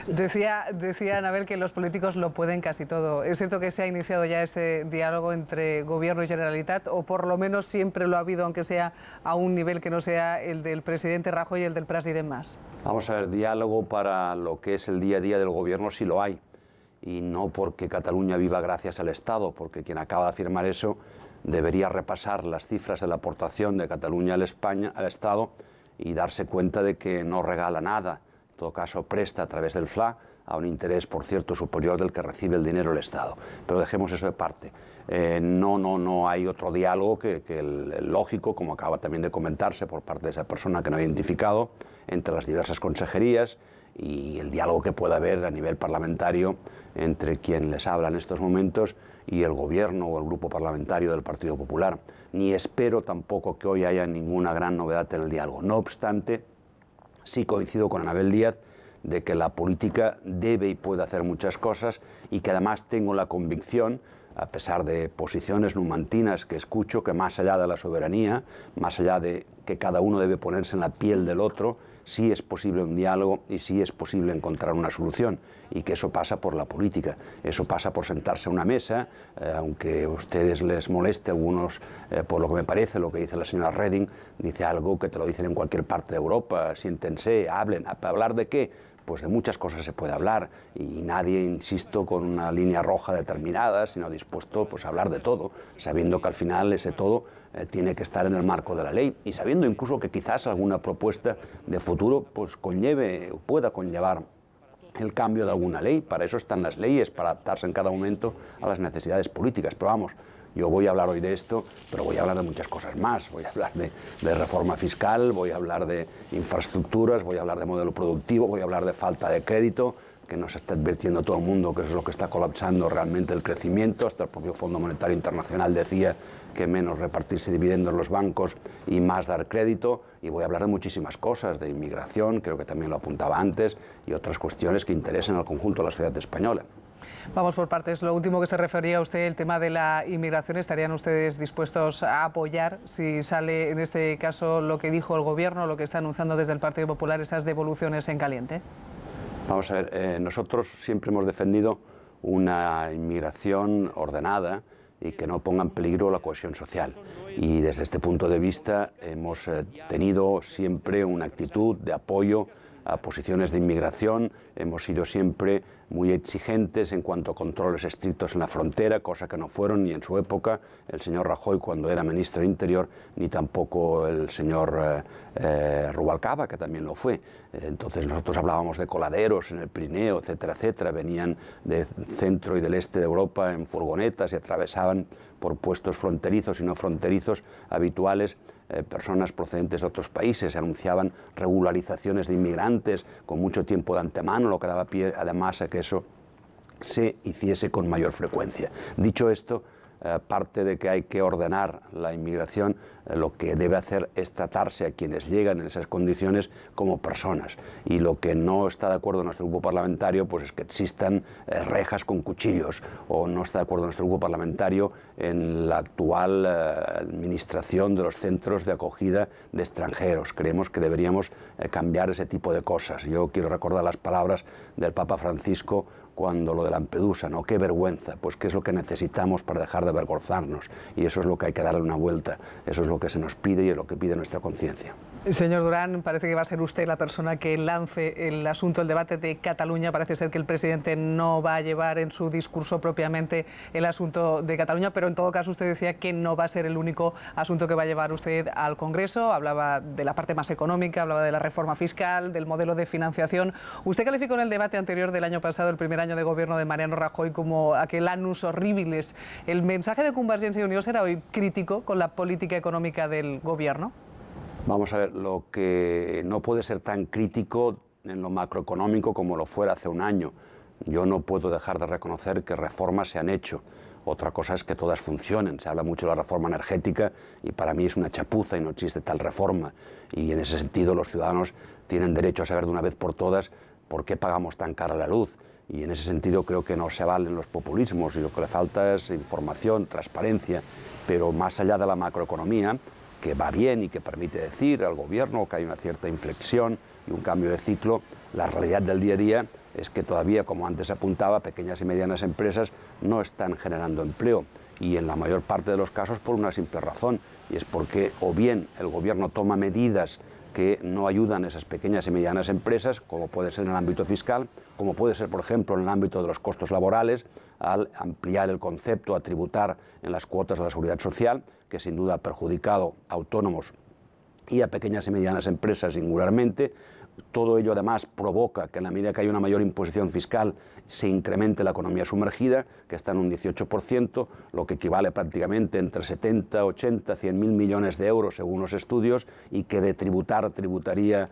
Decía Anabel que los políticos lo pueden casi todo. ¿Es cierto que se ha iniciado ya ese diálogo entre Gobierno y Generalitat, o por lo menos siempre lo ha habido, aunque sea a un nivel que no sea el del presidente Rajoy y el del presidente Mas? Vamos a ver, diálogo para lo que es el día a día del Gobierno sí lo hay. Y no porque Cataluña viva gracias al Estado, porque quien acaba de afirmar eso debería repasar las cifras de la aportación de Cataluña al Estado y darse cuenta de que no regala nada. En todo caso, presta a través del FLA a un interés, por cierto, superior del que recibe el dinero el Estado. Pero dejemos eso de parte. No hay otro diálogo que el lógico, como acaba también de comentarse por parte de esa persona que no ha identificado, entre las diversas consejerías y el diálogo que pueda haber a nivel parlamentario entre quien les habla en estos momentos y el Gobierno o el Grupo Parlamentario del Partido Popular. Ni espero tampoco que hoy haya ninguna gran novedad en el diálogo. No obstante, sí coincido con Anabel Díaz de que la política debe y puede hacer muchas cosas y que además tengo la convicción, a pesar de posiciones numantinas que escucho, que más allá de la soberanía, más allá de que cada uno debe ponerse en la piel del otro, sí es posible un diálogo y sí es posible encontrar una solución, y que eso pasa por la política, eso pasa por sentarse a una mesa, aunque a ustedes les moleste a algunos, por lo que me parece, lo que dice la señora Reding, dice algo que te lo dicen en cualquier parte de Europa: siéntense, hablen. ¿Para hablar de qué? Pues de muchas cosas se puede hablar, y nadie, insisto, con una línea roja determinada, sino dispuesto pues, a hablar de todo, sabiendo que al final ese todo tiene que estar en el marco de la ley, y sabiendo incluso que quizás alguna propuesta de futuro pues, pueda conllevar el cambio de alguna ley. Para eso están las leyes, para adaptarse en cada momento a las necesidades políticas. Pero vamos, yo voy a hablar hoy de esto, pero voy a hablar de muchas cosas más. Voy a hablar de reforma fiscal, voy a hablar de infraestructuras, voy a hablar de modelo productivo, voy a hablar de falta de crédito, que nos está advirtiendo todo el mundo que eso es lo que está colapsando realmente el crecimiento. Hasta el propio Fondo Monetario Internacional decía que menos repartirse dividendos en los bancos y más dar crédito. Y voy a hablar de muchísimas cosas, de inmigración, creo que también lo apuntaba antes, y otras cuestiones que interesan al conjunto de la sociedad española. Vamos por partes. Lo último que se refería a usted, el tema de la inmigración, ¿estarían ustedes dispuestos a apoyar, si sale en este caso lo que dijo el Gobierno, lo que está anunciando desde el Partido Popular, esas devoluciones en caliente? Vamos a ver, nosotros siempre hemos defendido una inmigración ordenada y que no ponga en peligro la cohesión social. Y desde este punto de vista hemos tenido siempre una actitud de apoyo a posiciones de inmigración, hemos sido siempre muy exigentes en cuanto a controles estrictos en la frontera, cosa que no fueron ni en su época el señor Rajoy cuando era ministro de Interior, ni tampoco el señor Rubalcaba, que también lo fue. Entonces nosotros hablábamos de coladeros en el Pirineo, etcétera, etcétera. Venían del centro y del este de Europa en furgonetas y atravesaban por puestos fronterizos y no fronterizos habituales personas procedentes de otros países. Se anunciaban regularizaciones de inmigrantes con mucho tiempo de antemano, lo que daba pie además a que eso se hiciese con mayor frecuencia. Dicho esto, parte de que hay que ordenar la inmigración, lo que debe hacer es tratarse a quienes llegan en esas condiciones como personas. Y lo que no está de acuerdo en nuestro grupo parlamentario pues es que existan rejas con cuchillos, o no está de acuerdo nuestro grupo parlamentario en la actual administración de los centros de acogida de extranjeros. Creemos que deberíamos cambiar ese tipo de cosas. Yo quiero recordar las palabras del Papa Francisco cuando lo de Lampedusa, ¿no? Qué vergüenza, pues qué es lo que necesitamos para dejar de avergonzarnos, y eso es lo que hay que darle una vuelta, eso es lo que se nos pide y es lo que pide nuestra conciencia. Señor Durán, parece que va a ser usted la persona que lance el asunto, el debate de Cataluña. Parece ser que el presidente no va a llevar en su discurso propiamente el asunto de Cataluña, pero en todo caso usted decía que no va a ser el único asunto que va a llevar usted al Congreso. Hablaba de la parte más económica, hablaba de la reforma fiscal, del modelo de financiación. Usted calificó en el debate anterior del año pasado, el primer año de gobierno de Mariano Rajoy, como aquel annus horribilis. ¿El mensaje de Convergencia y Unió será hoy crítico con la política económica del gobierno? Vamos a ver, lo que no puede ser tan crítico en lo macroeconómico como lo fuera hace un año. Yo no puedo dejar de reconocer que reformas se han hecho. Otra cosa es que todas funcionen. Se habla mucho de la reforma energética y para mí es una chapuza y no existe tal reforma. Y en ese sentido los ciudadanos tienen derecho a saber de una vez por todas por qué pagamos tan cara la luz. Y en ese sentido creo que no se valen los populismos y lo que le falta es información, transparencia. Pero más allá de la macroeconomía, que va bien y que permite decir al gobierno que hay una cierta inflexión y un cambio de ciclo, la realidad del día a día es que todavía, como antes apuntaba, pequeñas y medianas empresas no están generando empleo, y en la mayor parte de los casos por una simple razón, y es porque o bien el gobierno toma medidas que no ayudan a esas pequeñas y medianas empresas, como puede ser en el ámbito fiscal, como puede ser, por ejemplo, en el ámbito de los costos laborales, al ampliar el concepto a tributar en las cuotas de la seguridad social, que sin duda ha perjudicado a autónomos y a pequeñas y medianas empresas singularmente. Todo ello además provoca que en la medida que hay una mayor imposición fiscal se incremente la economía sumergida, que está en un 18%, lo que equivale prácticamente entre 70, 80, 100.000 millones de euros según los estudios, y que de tributar tributaría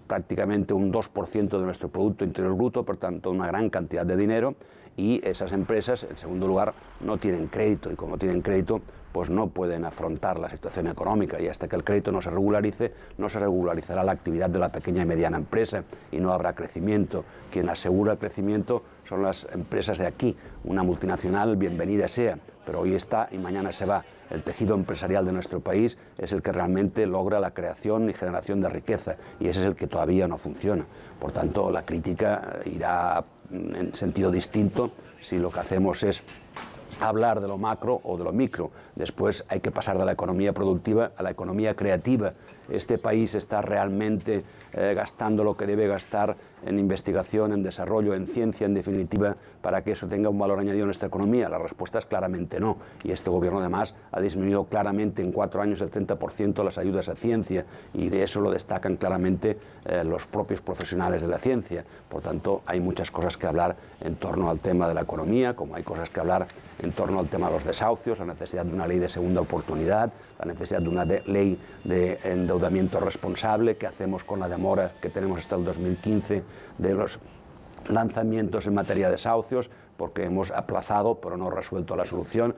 prácticamente un 2% de nuestro Producto Interior Bruto, por tanto una gran cantidad de dinero, y esas empresas, en segundo lugar, no tienen crédito, y como tienen crédito, pues no pueden afrontar la situación económica, y hasta que el crédito no se regularice, no se regularizará la actividad de la pequeña y mediana empresa y no habrá crecimiento. Quien asegura el crecimiento son las empresas de aquí. Una multinacional, bienvenida sea, pero hoy está y mañana se va. El tejido empresarial de nuestro país es el que realmente logra la creación y generación de riqueza, y ese es el que todavía no funciona. Por tanto, la crítica irá en sentido distinto si lo que hacemos es hablar de lo macro o de lo micro. Después hay que pasar de la economía productiva a la economía creativa. Este país está realmente gastando lo que debe gastar en investigación, en desarrollo, en ciencia, en definitiva, para que eso tenga un valor añadido en nuestra economía. La respuesta es claramente no. Y este gobierno además ha disminuido claramente en 4 años el 30% las ayudas a ciencia, y de eso lo destacan claramente los propios profesionales de la ciencia. Por tanto, hay muchas cosas que hablar en torno al tema de la economía, como hay cosas que hablar en torno al tema de los desahucios, la necesidad de una ley de segunda oportunidad, la necesidad de una ley de endeudamiento responsable. ¿Qué hacemos con la demora que tenemos hasta el 2015 de los lanzamientos en materia de desahucios? Porque hemos aplazado pero no resuelto la solución.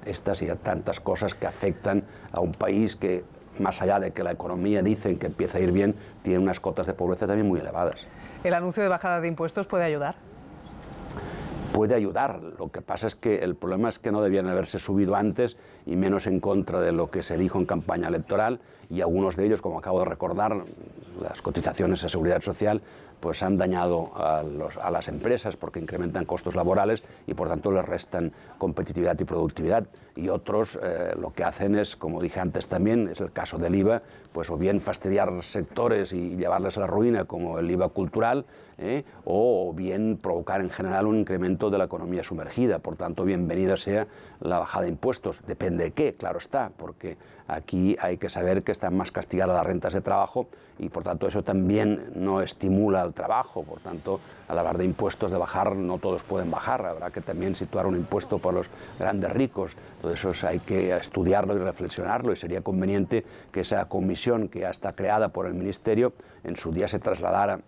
Estas y tantas cosas que afectan a un país que, más allá de que la economía dicen que empieza a ir bien, tiene unas cotas de pobreza también muy elevadas. ¿El anuncio de bajada de impuestos puede ayudar? Puede ayudar. Lo que pasa es que el problema es que no debían haberse subido antes, y menos en contra de lo que se dijo en campaña electoral, y algunos de ellos, como acabo de recordar, las cotizaciones a seguridad social, pues han dañado a las empresas porque incrementan costos laborales y por tanto les restan competitividad y productividad. Y otros lo que hacen es, como dije antes también, es el caso del IVA, pues o bien fastidiar sectores y llevarles a la ruina, como el IVA cultural, o bien provocar en general un incremento de la economía sumergida. Por tanto, bienvenida sea la bajada de impuestos. Depende de qué, claro está, porque aquí hay que saber que están más castigadas las rentas de trabajo, y por tanto eso también no estimula el trabajo. Por tanto, al hablar de impuestos de bajar, no todos pueden bajar, habrá que también situar un impuesto para los grandes ricos. Todo eso hay que estudiarlo y reflexionarlo, y sería conveniente que esa comisión que ya está creada por el Ministerio en su día se trasladara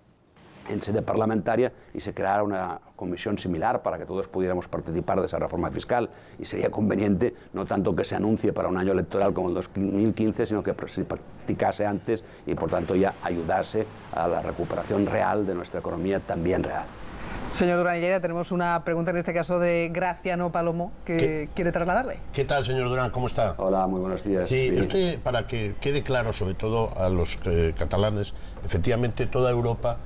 en sede parlamentaria y se creara una comisión similar para que todos pudiéramos participar de esa reforma fiscal. Y sería conveniente no tanto que se anuncie para un año electoral como el 2015, sino que se practicase antes y por tanto ya ayudase a la recuperación real de nuestra economía, también real. Señor Durán y Lleida, tenemos una pregunta en este caso de Graciano Palomo que quiere trasladarle. ¿Qué tal, señor Durán? ¿Cómo está? Hola, muy buenos días. Sí, usted, para que quede claro, sobre todo a los catalanes, efectivamente toda Europa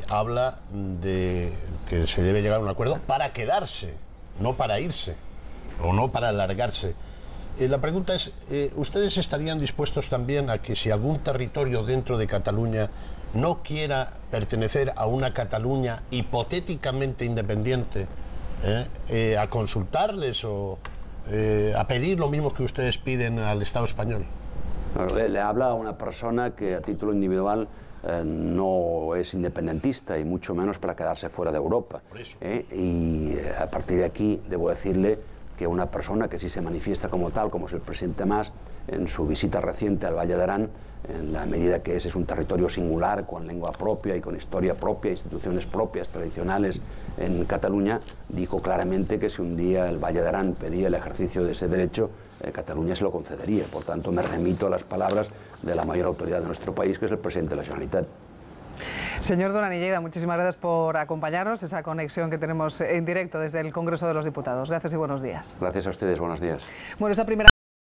habla de que se debe llegar a un acuerdo para quedarse, no para irse o no para alargarse. La pregunta es, ¿ustedes estarían dispuestos también a que si algún territorio dentro de Cataluña no quiera pertenecer a una Cataluña hipotéticamente independiente, a consultarles o a pedir lo mismo que ustedes piden al Estado español? Le habla a una persona que a título individual no es independentista, y mucho menos para quedarse fuera de Europa. Y a partir de aquí debo decirle que una persona que sí se manifiesta como tal, como es el presidente Mas, en su visita reciente al Valle de Arán, en la medida que ese es un territorio singular, con lengua propia y con historia propia, instituciones propias, tradicionales en Cataluña, dijo claramente que si un día el Valle de Arán pedía el ejercicio de ese derecho, Cataluña se lo concedería. Por tanto, me remito a las palabras de la mayor autoridad de nuestro país, que es el presidente de la Generalitat. Señor Durán y Lleida, muchísimas gracias por acompañarnos, esa conexión que tenemos en directo desde el Congreso de los Diputados. Gracias y buenos días. Gracias a ustedes, buenos días. Bueno, esa primera